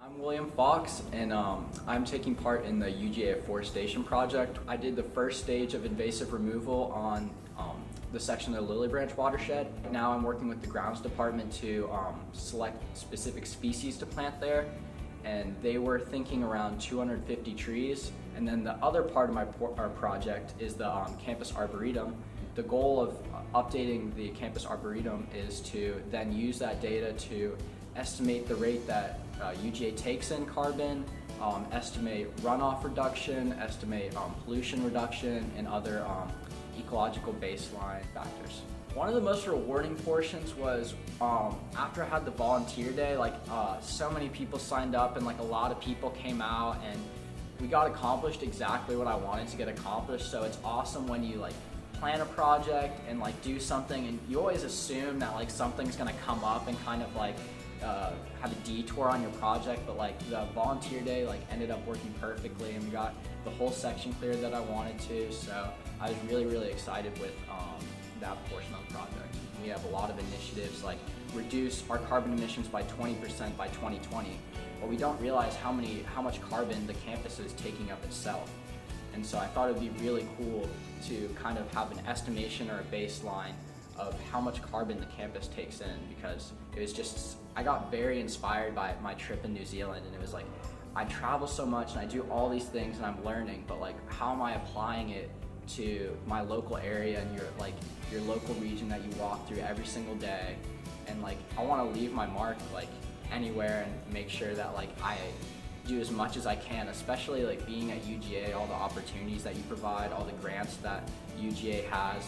I'm William Fox, and I'm taking part in the UGAfforestation project. I did the first stage of invasive removal on the section of the Lily Branch Watershed. Now I'm working with the grounds department to select specific species to plant there, and they were thinking around 250 trees. And then the other part of our project is the campus arboretum. The goal of updating the campus arboretum is to then use that data to estimate the rate that UGA takes in carbon, estimate runoff reduction, estimate pollution reduction, and other ecological baseline factors. One of the most rewarding portions was after I had the volunteer day, so many people signed up and a lot of people came out, and we got accomplished exactly what I wanted to get accomplished. So it's awesome when you plan a project and do something, and you always assume that something's gonna come up and kind of have a detour on your project, but the volunteer day ended up working perfectly, and we got the whole section cleared that I wanted to. So I was really excited with that portion of the project. We have a lot of initiatives like reduce our carbon emissions by 20% by 2020, but we don't realize how much carbon the campus is taking up itself. And so I thought it would be really cool to kind of have an estimation or a baseline of how much carbon the campus takes in, because it was just, I got very inspired by my trip in New Zealand, and it was I travel so much and I do all these things and I'm learning, but how am I applying it to my local area and your local region that you walk through every single day? And I want to leave my mark anywhere and make sure that I do as much as I can, especially being at UGA, all the opportunities that you provide, all the grants that UGA has.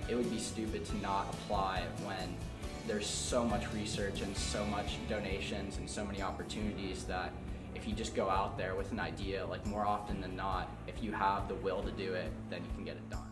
It would be stupid to not apply when there's so much research and so much donations and so many opportunities that if you just go out there with an idea, more often than not, if you have the will to do it, then you can get it done.